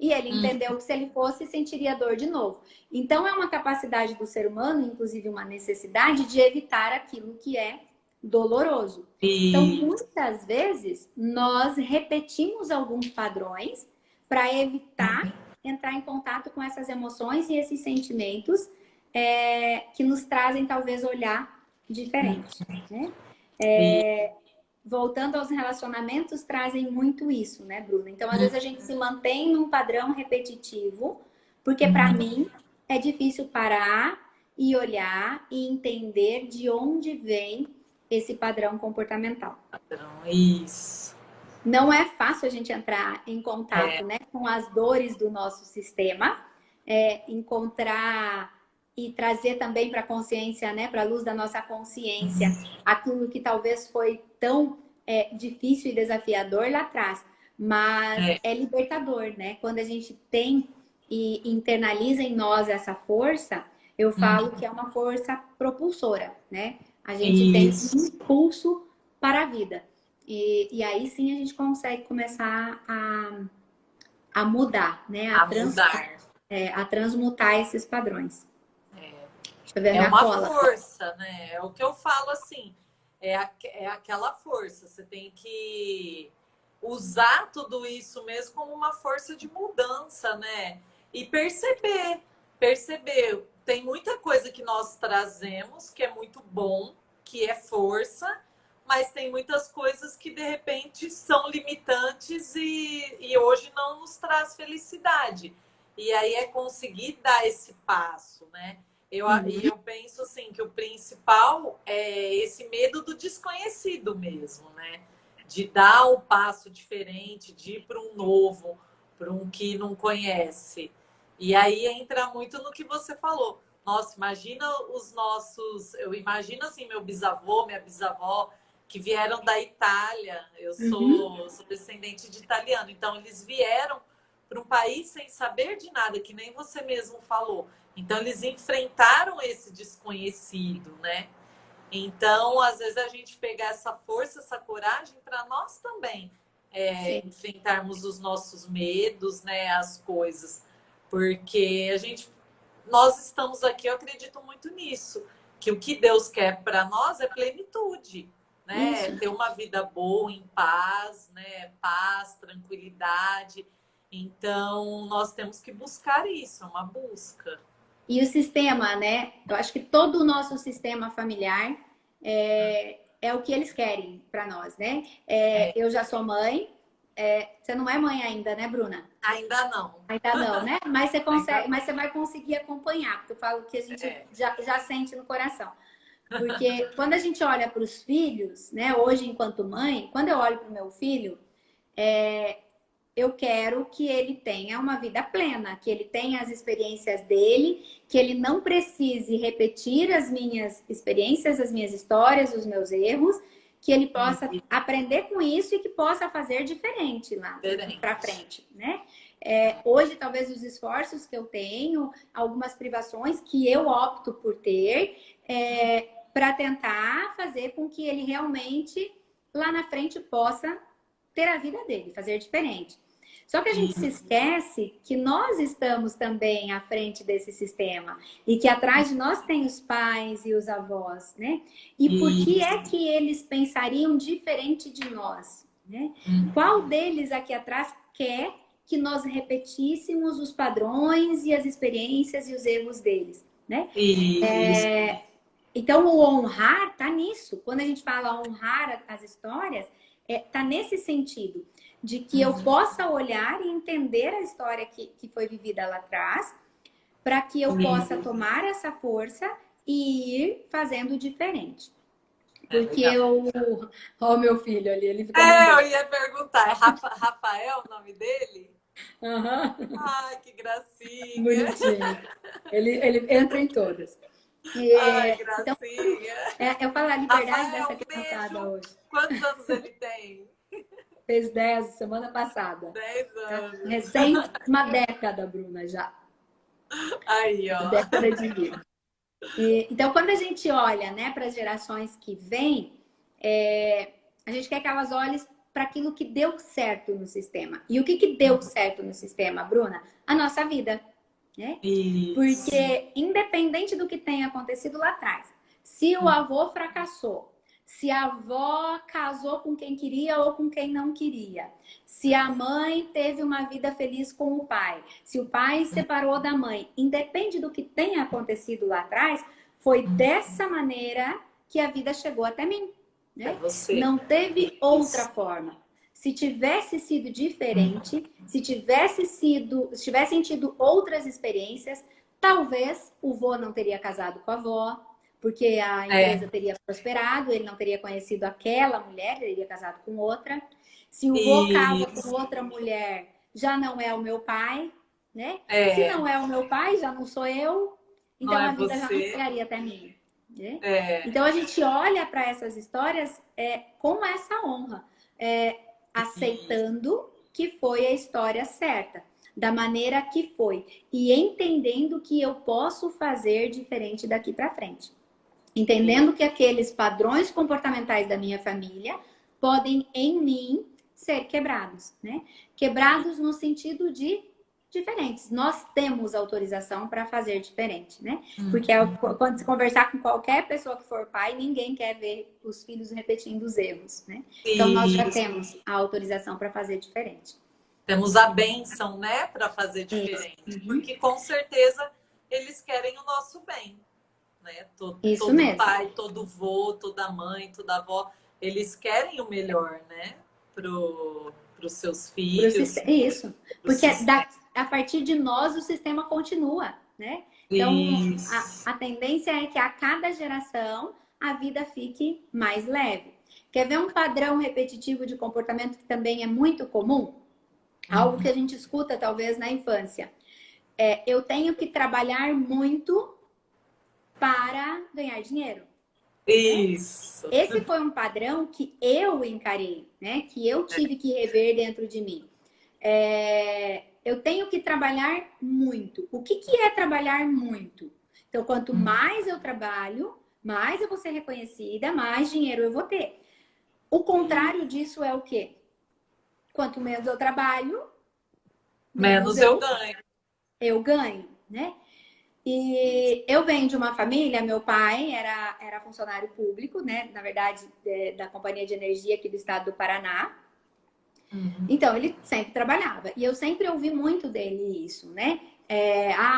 e ele entendeu que se ele fosse, sentiria dor de novo. Então é uma capacidade do ser humano, inclusive uma necessidade de evitar aquilo que é doloroso. Então, muitas vezes, nós repetimos alguns padrões para evitar entrar em contato com essas emoções e esses sentimentos que nos trazem, talvez, olhar diferente, né? Voltando aos relacionamentos, trazem muito isso, né, Bruna? Então, às vezes a gente se mantém num padrão repetitivo, porque para mim é difícil parar e olhar e entender de onde vem esse padrão comportamental. Isso. Não é fácil a gente entrar em contato, né, com as dores do nosso sistema, encontrar e trazer também para a consciência, né, para a luz da nossa consciência, aquilo que talvez foi tão difícil e desafiador lá atrás, mas é libertador, né? Quando a gente tem e internaliza em nós essa força, eu falo que é uma força propulsora, né? A gente tem um Isso. impulso para a vida. E aí sim a gente consegue começar a mudar, né? A mudar. A transmutar esses padrões. Deixa eu ver a É minha uma cola. força, né? É o que eu falo assim. É aquela força. Você tem que usar tudo isso mesmo como uma força de mudança, né? E perceber. Tem muita coisa que nós trazemos que é muito bom, que é força, mas tem muitas coisas que de repente são limitantes e hoje não nos traz felicidade. E aí é conseguir dar esse passo, né? E eu penso assim que o principal é esse medo do desconhecido mesmo, né? De dar o passo diferente, de ir para um novo, para um que não conhece. E aí entra muito no que você falou. Nossa, imagina os nossos. Eu imagino assim, meu bisavô, minha bisavó, que vieram da Itália. Eu sou descendente de italiano, então eles vieram para um país sem saber de nada, que nem você mesmo falou. Então, eles enfrentaram esse desconhecido, né? Então, às vezes, a gente pegar essa força, essa coragem para nós também enfrentarmos os nossos medos, né? As coisas. Porque nós estamos aqui, eu acredito muito nisso, que o que Deus quer para nós é plenitude, né? Isso. Ter uma vida boa, em paz, né? Paz, tranquilidade. Então, nós temos que buscar isso, é uma busca. E o sistema, né? Eu acho que todo o nosso sistema familiar é o que eles querem para nós, né? Eu já sou mãe. Você não é mãe ainda, né, Bruna? Ainda não. Ainda não, né? Mas você consegue, mas você vai conseguir acompanhar, porque eu falo que a gente já sente no coração. Porque quando a gente olha para os filhos, né? Hoje, enquanto mãe, quando eu olho para o meu filho, eu quero que ele tenha uma vida plena, que ele tenha as experiências dele, que ele não precise repetir as minhas experiências, as minhas histórias, os meus erros, que ele possa aprender com isso e que possa fazer diferente lá para frente, né? Hoje, talvez os esforços que eu tenho, algumas privações que eu opto por ter, para tentar fazer com que ele realmente lá na frente possa ter a vida dele, fazer diferente. Só que a gente se esquece que nós estamos também à frente desse sistema e que atrás de nós tem os pais e os avós, né? E por que é que eles pensariam diferente de nós, né? Qual deles aqui atrás quer que nós repetíssemos os padrões e as experiências e os erros deles, né? Então, o honrar tá nisso. Quando a gente fala honrar as histórias, tá nesse sentido de que eu possa olhar e entender a história que foi vivida lá atrás, para que eu possa tomar essa força e ir fazendo diferente. Porque Ó, o meu filho ali, ele fica. Eu ia perguntar, é Rafael o nome dele? Ai, que gracinha. Bonitinho. Ele entra em todas. Ai, gracinha. Então, eu falo a liberdade Rafael, dessa criançada hoje. Quantos anos ele tem? Fez 10 semana passada. 10 anos. Recém uma década, Bruna, já. Aí, ó. Década de vida. Então, quando a gente olha, né, para as gerações que vêm, a gente quer que elas olhem para aquilo que deu certo no sistema. E o que deu certo no sistema, Bruna? A nossa vida. Né? Porque, independente do que tenha acontecido lá atrás, se o avô fracassou, se a avó casou com quem queria ou com quem não queria, se a mãe teve uma vida feliz com o pai, se o pai separou da mãe, independe do que tenha acontecido lá atrás, foi dessa maneira que a vida chegou até mim. Né? Não teve outra forma. Se tivesse sido diferente, se tivessem tido outras experiências, talvez o vô não teria casado com a avó, porque a empresa teria prosperado, ele não teria conhecido aquela mulher, ele teria casado com outra. Se o vô casa com outra mulher, já não é o meu pai, né? Se não é o meu pai, já não sou eu, então a vida já não chegaria até mim. Né? Então a gente olha para essas histórias com essa honra. Aceitando que foi a história certa, da maneira que foi, e entendendo que eu posso fazer diferente daqui para frente. Entendendo que aqueles padrões comportamentais da minha família podem, em mim, ser quebrados, né? Quebrados no sentido de diferentes. Nós temos autorização para fazer diferente, né? Porque quando se conversar com qualquer pessoa que for pai, ninguém quer ver os filhos repetindo os erros, né? Então, nós já temos a autorização para fazer diferente. Temos a bênção, né, para fazer diferente. Porque, com certeza, eles querem o nosso bem, né? Todo mesmo. Pai, todo vô, toda mãe, toda avó, eles querem o melhor, né? Para os seus filhos. Isso. Porque a partir de nós o sistema continua, né? Então, a tendência é que a cada geração a vida fique mais leve. Quer ver um padrão repetitivo de comportamento que também é muito comum? Algo que a gente escuta talvez na infância. Eu tenho que trabalhar muito para ganhar dinheiro. Isso. Esse foi um padrão que eu encarei, né? Que eu tive que rever dentro de mim. Eu tenho que trabalhar muito. O que é trabalhar muito? Então, quanto mais eu trabalho, mais eu vou ser reconhecida, mais dinheiro eu vou ter. O contrário disso é o quê? Quanto menos eu trabalho, menos eu ganho. Eu ganho, né? E eu venho de uma família, meu pai era funcionário público, né? Na verdade, da Companhia de Energia aqui do estado do Paraná. Então, ele sempre trabalhava. E eu sempre ouvi muito dele isso, né?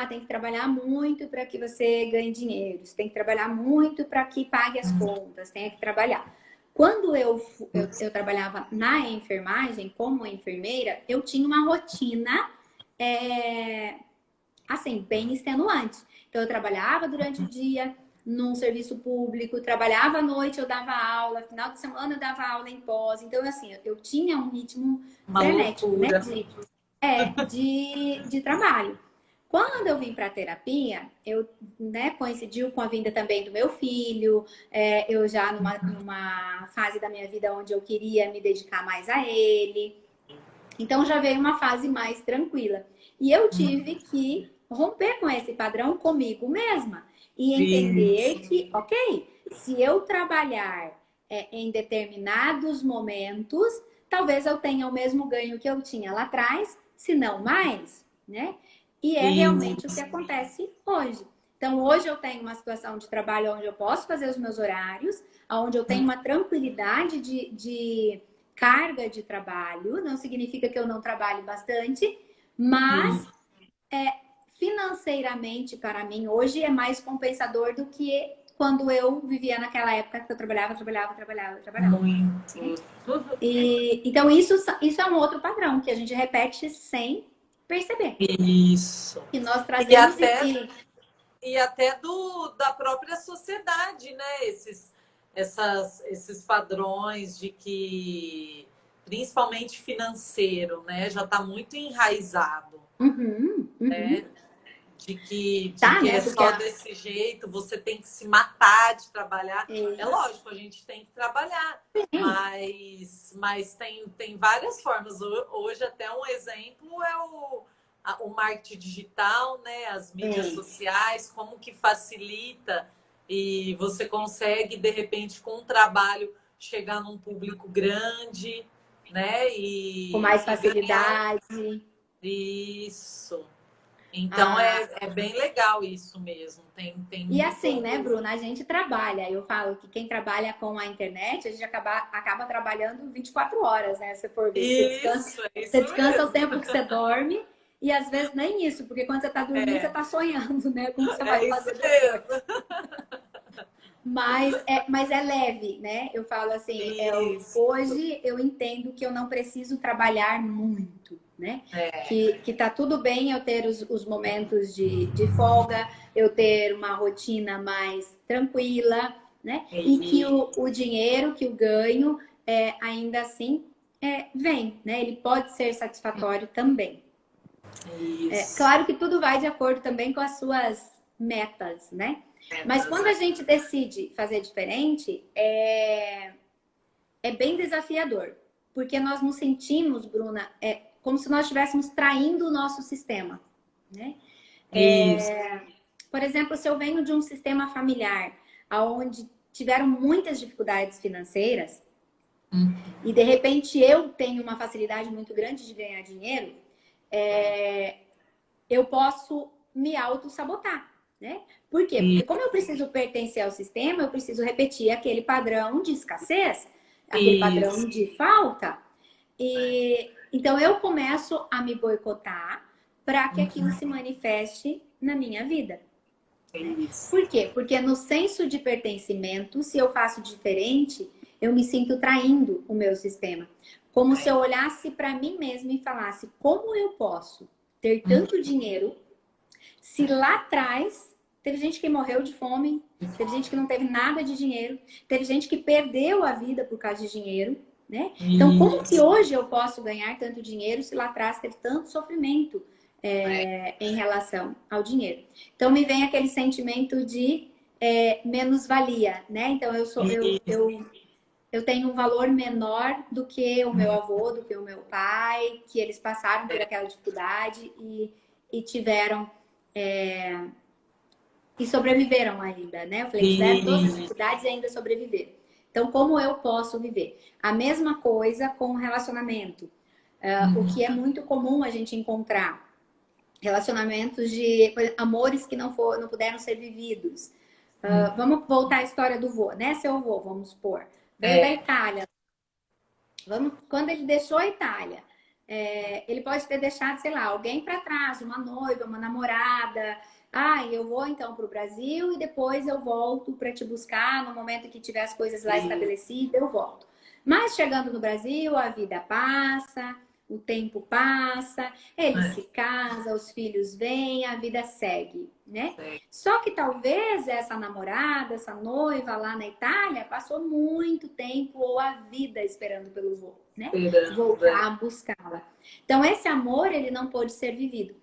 Tem que trabalhar muito para que você ganhe dinheiro. Você tem que trabalhar muito para que pague as contas. Tem que trabalhar. Quando eu trabalhava na enfermagem, como enfermeira, eu tinha uma rotina, assim, bem extenuante. Então, eu trabalhava durante o dia num serviço público, trabalhava à noite, eu dava aula, final de semana eu dava aula em pós. Então, assim, eu tinha um ritmo frenético, né? De trabalho. Quando eu vim para a terapia, eu, né, coincidiu com a vinda também do meu filho, eu já numa fase da minha vida onde eu queria me dedicar mais a ele. Então, já veio uma fase mais tranquila. E eu tive que romper com esse padrão comigo mesma. E entender que, ok, se eu trabalhar em determinados momentos, talvez eu tenha o mesmo ganho que eu tinha lá atrás, se não mais, né? E é realmente o que acontece hoje. Então, hoje eu tenho uma situação de trabalho onde eu posso fazer os meus horários, onde eu tenho uma tranquilidade de carga de trabalho. Não significa que eu não trabalhe bastante, mas financeiramente, para mim, hoje é mais compensador do que quando eu vivia naquela época que eu trabalhava. Muito. Então, isso é um outro padrão que a gente repete sem perceber. Isso. Que nós trazemos e até da própria sociedade, né? Esses padrões de que, principalmente financeiro, né? Já está muito enraizado. Né? De que é só desse jeito, você tem que se matar de trabalhar. É lógico, a gente tem que trabalhar, mas tem várias formas. Hoje, até um exemplo é o marketing digital, né? As mídias sociais, como que facilita e você consegue, de repente, com o trabalho, chegar num público grande, né? Com mais facilidade. Isso. Então, é bem legal isso mesmo. E assim, né, Bruna? A gente trabalha. Eu falo que quem trabalha com a internet, a gente acaba trabalhando 24 horas, né? Se for ver. Você descansa o tempo que você dorme. E às vezes nem isso, porque quando você está dormindo, você está sonhando, né? Como você vai fazer depois. Mas é leve, né? Eu falo assim, hoje eu entendo que eu não preciso trabalhar muito, né? Que tá tudo bem eu ter os momentos de folga, eu ter uma rotina mais tranquila, né? E que o dinheiro, que o ganho, ainda assim, vem, né? Ele pode ser satisfatório também. Claro que tudo vai de acordo também com as suas metas, né? Mas quando a gente decide fazer diferente, é bem desafiador. Porque nós nos sentimos, Bruna, como se nós estivéssemos traindo o nosso sistema, né? Por exemplo, se eu venho de um sistema familiar onde tiveram muitas dificuldades financeiras, Hum. e de repente eu tenho uma facilidade muito grande de ganhar dinheiro, eu posso me auto-sabotar, né? Por quê? Porque como eu preciso pertencer ao sistema, eu preciso repetir aquele padrão de escassez, aquele padrão de falta. E então eu começo a me boicotar para que aquilo se manifeste na minha vida. Por quê? Porque no senso de pertencimento, se eu faço diferente, eu me sinto traindo o meu sistema. Como se eu olhasse para mim mesma e falasse: como eu posso ter tanto dinheiro se lá atrás teve gente que morreu de fome, teve gente que não teve nada de dinheiro, teve gente que perdeu a vida por causa de dinheiro, né? Então, como que hoje eu posso ganhar tanto dinheiro se lá atrás teve tanto sofrimento em relação ao dinheiro? Então, me vem aquele sentimento de menos-valia, né? Então, eu tenho um valor menor do que o meu avô, do que o meu pai, que eles passaram por aquela dificuldade e tiveram... e sobreviveram ainda, né? Eu falei, tiveram todas as dificuldades e ainda sobreviveram. Então, como eu posso viver? A mesma coisa com o relacionamento. O que é muito comum a gente encontrar. Relacionamentos de amores que não puderam ser vividos. Vamos voltar à história do vô, né? Seu avô, vamos supor. Veio da Itália. Quando ele deixou a Itália, ele pode ter deixado, sei lá, alguém para trás, uma noiva, uma namorada. Eu vou então para o Brasil e depois eu volto para te buscar. No momento que tiver as coisas lá estabelecidas, eu volto. Mas chegando no Brasil, a vida passa, o tempo passa, ele se casa, os filhos vêm, a vida segue, né? Só que talvez essa namorada, essa noiva lá na Itália, passou muito tempo ou a vida esperando pelo vô, né? Voltar a buscá-la. Então, esse amor, ele não pôde ser vivido.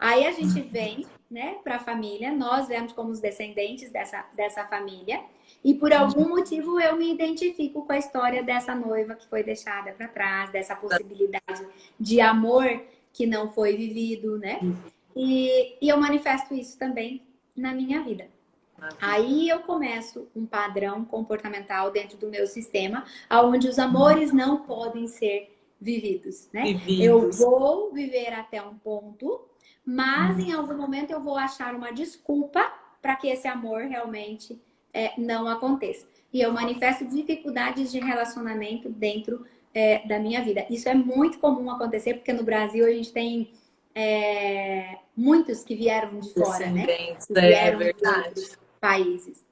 Aí a gente vem, né, para a família, nós vemos como os descendentes dessa família, e por algum motivo eu me identifico com a história dessa noiva que foi deixada para trás, dessa possibilidade de amor que não foi vivido, né? E eu manifesto isso também na minha vida. Aí eu começo um padrão comportamental dentro do meu sistema, onde os amores não podem ser vividos, né? Eu vou viver até um ponto, mas em algum momento eu vou achar uma desculpa para que esse amor realmente não aconteça. E eu manifesto dificuldades de relacionamento dentro da minha vida. Isso é muito comum acontecer, porque no Brasil a gente tem muitos que vieram de fora, né? Que vieram de outros países.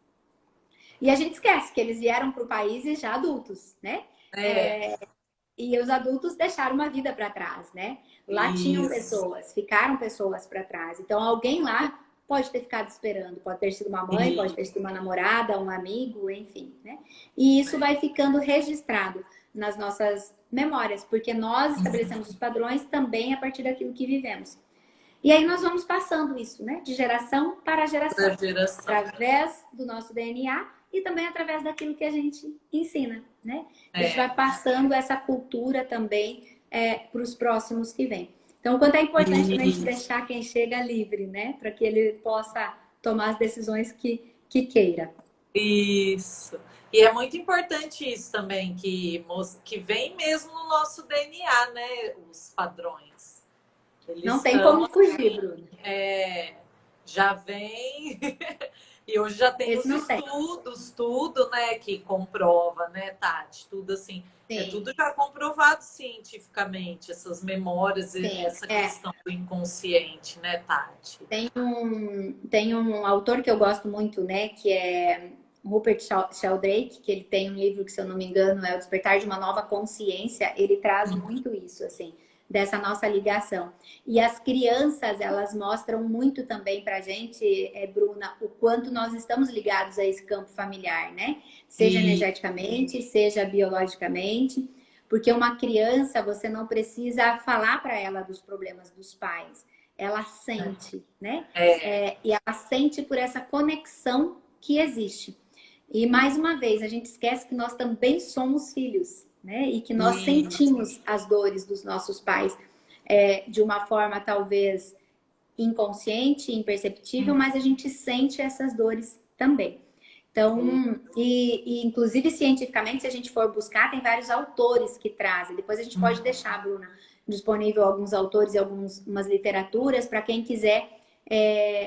E a gente esquece que eles vieram para países já adultos, né? E os adultos deixaram uma vida para trás, né? Lá tinham pessoas, ficaram pessoas para trás. Então, alguém lá pode ter ficado esperando. Pode ter sido uma mãe, pode ter sido uma namorada, um amigo, enfim, né? E isso vai ficando registrado nas nossas memórias, porque nós estabelecemos os padrões também a partir daquilo que vivemos. E aí nós vamos passando isso, né? De geração para geração. Através do nosso DNA e também através daquilo que a gente ensina, né? A gente vai passando essa cultura também para os próximos que vêm. Então, quanto é importante a gente deixar quem chega livre, né? Para que ele possa tomar as decisões que queira. Isso. E é muito importante isso também, que vem mesmo no nosso DNA, né? Os padrões. Não tem como fugir, Bruno. Já vem... E hoje já tem os estudos, tudo, né, que comprova, né, Tati? Tudo assim, tudo já comprovado cientificamente, essas memórias e essa questão do inconsciente, né, Tati? Tem um autor que eu gosto muito, né, que é Rupert Sheldrake, que ele tem um livro que, se eu não me engano, é O Despertar de uma Nova Consciência. Ele traz muito isso, assim, dessa nossa ligação. E as crianças, elas mostram muito também pra gente, Bruna, o quanto nós estamos ligados a esse campo familiar, né? Seja energeticamente, seja biologicamente. Porque uma criança, você não precisa falar para ela dos problemas dos pais. Ela sente, né? E ela sente por essa conexão que existe. E, mais uma vez, a gente esquece que nós também somos filhos, né? E que nós sentimos as dores dos nossos pais de uma forma talvez inconsciente, imperceptível, mas a gente sente essas dores também. Então, inclusive cientificamente, se a gente for buscar, tem vários autores que trazem. Depois a gente pode deixar, Bruna, disponível alguns autores e umas literaturas para quem quiser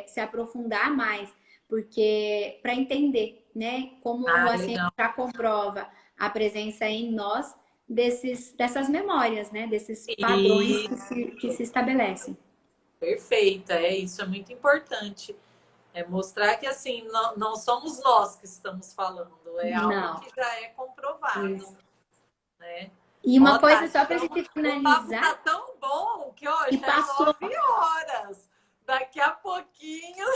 se aprofundar mais, porque para entender, né, como a ciência legal. já comprova a presença em nós dessas memórias, né, desses padrões que se estabelecem. Perfeita, isso é muito importante. É mostrar que assim, não somos nós que estamos falando, é algo Não. que já é comprovado, Isso. né? E uma coisa Tati, só para a então, gente o papo tá finalizar, tão bom que ó, e já é passou. 9 horas. Daqui a pouquinho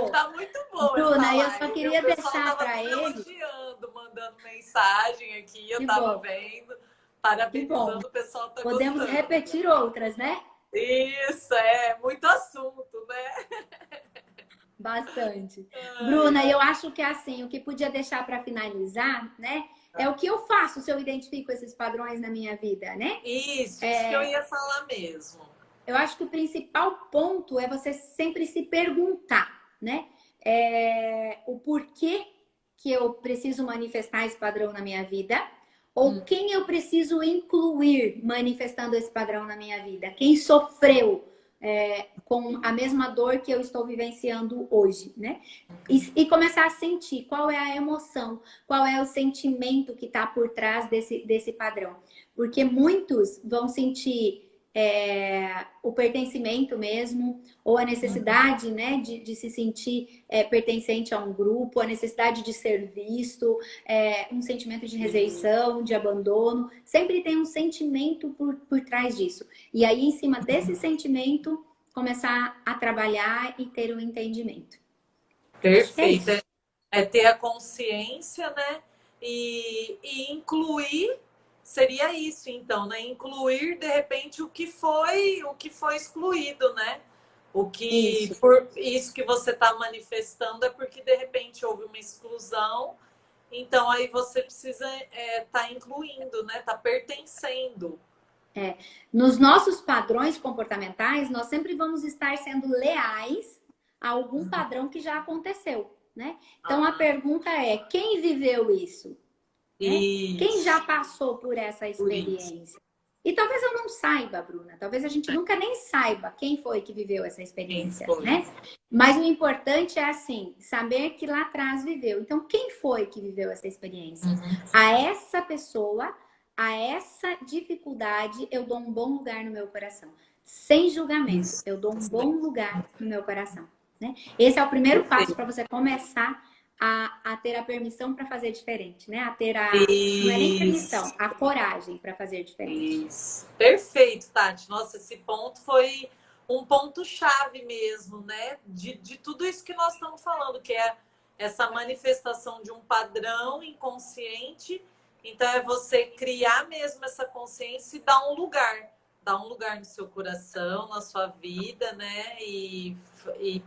tá muito bom essa Bruna, eu só live. O queria pessoal deixar tava para tudo ele. elogiando, mandando mensagem aqui, eu Que tava bom, vendo, que bom. parabenizando, o pessoal tá Podemos gostando. repetir outras, né? Isso, é muito assunto, né? Bastante. Ai, Bruna, eu ai. acho que assim, o que podia deixar para finalizar, né? É o que eu faço se eu identifico esses padrões na minha vida, né? Isso que eu ia falar mesmo. Eu acho que o principal ponto é você sempre se perguntar, né? O porquê que eu preciso manifestar esse padrão na minha vida, ou quem eu preciso incluir manifestando esse padrão na minha vida, quem sofreu com a mesma dor que eu estou vivenciando hoje, né? E começar a sentir qual é a emoção, qual é o sentimento que está por trás desse padrão. Porque muitos vão sentir o pertencimento mesmo, ou a necessidade, né, de se sentir pertencente a um grupo, a necessidade de ser visto, um sentimento de rejeição, de abandono. Sempre tem um sentimento por trás disso. E aí, em cima desse sentimento, começar a trabalhar e ter um entendimento. Perfeito. É ter a consciência, né? E incluir seria isso, então, né? Incluir de repente o que foi excluído, né? Isso que você está manifestando é porque de repente houve uma exclusão, então aí você precisa tá incluindo, né? Tá pertencendo. Nos nossos padrões comportamentais, nós sempre vamos estar sendo leais a algum padrão que já aconteceu, né? Então a pergunta é: quem viveu isso? Né? Quem já Isso, passou por essa por isso. experiência? E talvez eu não saiba, Bruna. Talvez a gente nunca nem saiba quem foi que viveu essa Quem experiência, foi? né? Mas o importante é assim, saber que lá atrás viveu. Então, quem foi que viveu essa experiência? A essa pessoa, a essa dificuldade, eu dou um bom lugar no meu coração. Sem julgamento, Isso. eu dou um bom lugar no meu coração. Né? Esse é o primeiro passo para você começar a ter a permissão para fazer diferente, né? Não é nem permissão, Isso. a coragem para fazer diferente. Isso. Perfeito, Tati. Nossa, esse ponto foi um ponto-chave mesmo, né? De tudo isso que nós estamos falando, que é essa manifestação de um padrão inconsciente. Então, é você criar mesmo essa consciência e dar um lugar no seu coração, na sua vida, né? E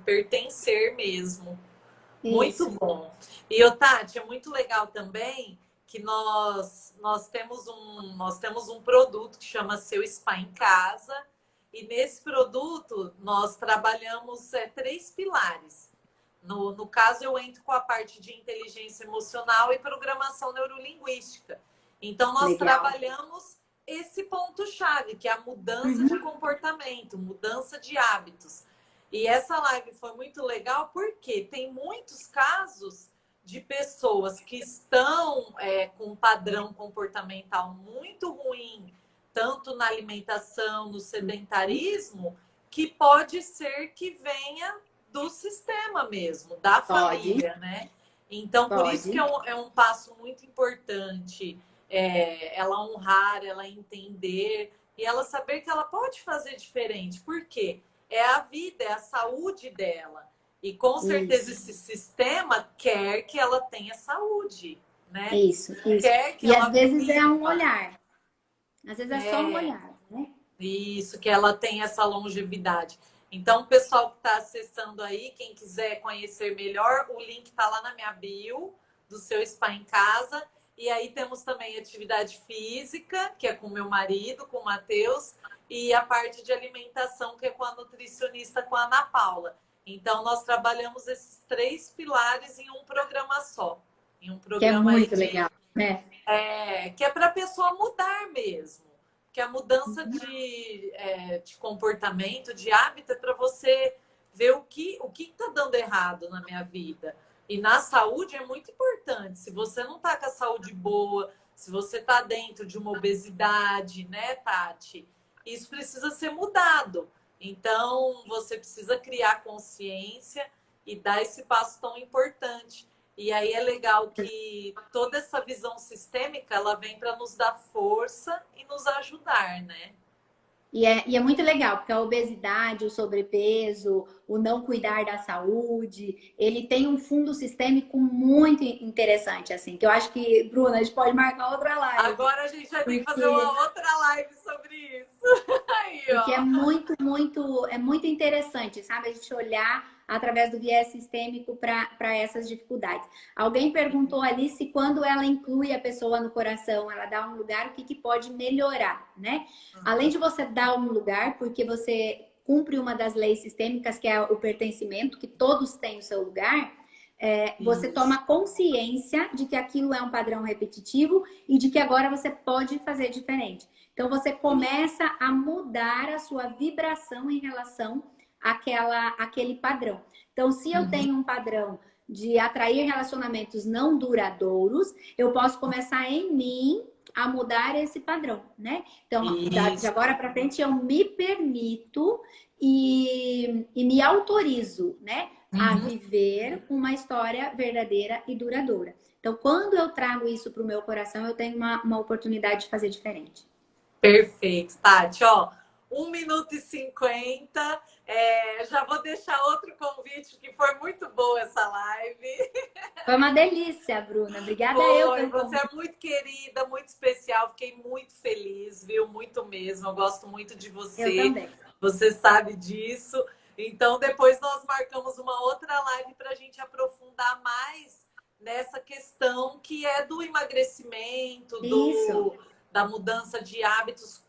pertencer mesmo. Muito Isso. bom. E, Tati, é muito legal também que nós temos um produto que chama Seu Spa em Casa. E nesse produto nós trabalhamos 3 pilares. No caso, eu entro com a parte de inteligência emocional e programação neurolinguística. Então, nós trabalhamos esse ponto-chave, que é a mudança de comportamento, mudança de hábitos. E essa live foi muito legal porque tem muitos casos de pessoas que estão com um padrão comportamental muito ruim, tanto na alimentação, no sedentarismo, que pode ser que venha do sistema mesmo, da família, né? Então, por isso que é um passo muito importante ela honrar, ela entender e ela saber que ela pode fazer diferente. Por quê? É a vida, é a saúde dela. E com certeza esse sistema quer que ela tenha saúde, né? Isso. Quer que e ela às vezes viva. É um olhar. Às vezes é só um olhar, né? Isso, que ela tenha essa longevidade. Então, o pessoal que está acessando aí, quem quiser conhecer melhor, o link está lá na minha bio do Seu Spa em Casa. E aí temos também atividade física, que é com meu marido, com o Matheus, e a parte de alimentação, que é com a nutricionista, com a Ana Paula. Então, nós trabalhamos esses 3 pilares em um programa só. Em um Que é programa aí muito legal, né? que é para a pessoa mudar mesmo. Que a mudança de comportamento, de hábito, é para você ver o que está dando errado na minha vida. E na saúde é muito importante. Se você não está com a saúde boa, se você está dentro de uma obesidade, né, Tati? Isso precisa ser mudado. Então, você precisa criar consciência e dar esse passo tão importante. E aí é legal que toda essa visão sistêmica, ela vem para nos dar força e nos ajudar, né? E é muito legal, porque a obesidade, o sobrepeso, o não cuidar da saúde, ele tem um fundo sistêmico muito interessante, assim, que eu acho que, Bruna, a gente pode marcar outra live. Agora a gente vai ter que fazer Porque uma outra live sobre isso. Aí, Porque é ó. muito interessante, sabe? A gente olhar através do viés sistêmico para essas dificuldades. Alguém perguntou ali se quando ela inclui a pessoa no coração, ela dá um lugar, o que pode melhorar, né? Além de você dar um lugar, porque você cumpre uma das leis sistêmicas, que é o pertencimento, que todos têm o seu lugar, você toma consciência de que aquilo é um padrão repetitivo e de que agora você pode fazer diferente. Então, você começa a mudar a sua vibração em relação àquele padrão. Então, se eu tenho um padrão de atrair relacionamentos não duradouros, eu posso começar em mim a mudar esse padrão, né? Então, de agora para frente, eu me permito e me autorizo, né? A viver uma história verdadeira e duradoura. Então, quando eu trago isso para o meu coração, eu tenho uma oportunidade de fazer diferente. Perfeito, Tati. Ó, 1 minuto e 50. Já vou deixar outro convite, que foi muito boa essa live. Foi uma delícia, Bruna. Obrigada eu pelo Você convite. é muito querida, muito especial. Fiquei muito feliz, viu? Muito mesmo. Eu gosto muito de você. Eu também. Você sabe disso. Então, depois nós marcamos uma outra live para a gente aprofundar mais nessa questão que é do emagrecimento, da mudança de hábitos,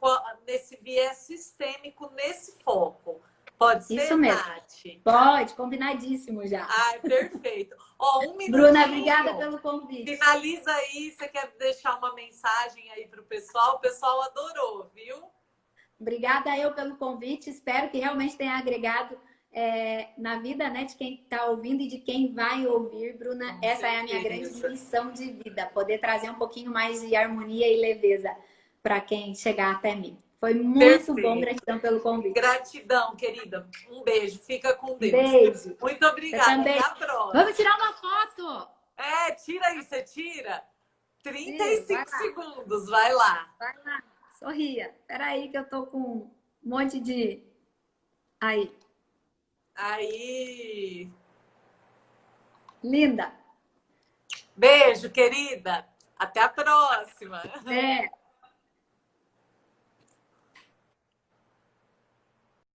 nesse viés sistêmico, nesse foco. Pode ser, isso mesmo. Tati? Pode, combinadíssimo já. Ai, perfeito. Ó, 1 minutinho. Bruna, obrigada pelo convite. Finaliza aí, você quer deixar uma mensagem aí para o pessoal? O pessoal adorou, viu? Obrigada eu pelo convite. Espero que realmente tenha agregado na vida, né, de quem está ouvindo e de quem vai ouvir, Bruna. Essa é a minha grande missão de vida, poder trazer um pouquinho mais de harmonia e leveza para quem chegar até mim. Foi muito bom, gratidão pelo convite. Gratidão, querida. Um beijo, fica com Deus. Beijo. Muito obrigada, até a próxima. Vamos tirar uma foto. Tira aí, você tira. 35 segundos, vai lá. Vai lá, sorria. Peraí que eu tô com um monte de... Aí. Linda. Beijo, querida. Até a próxima.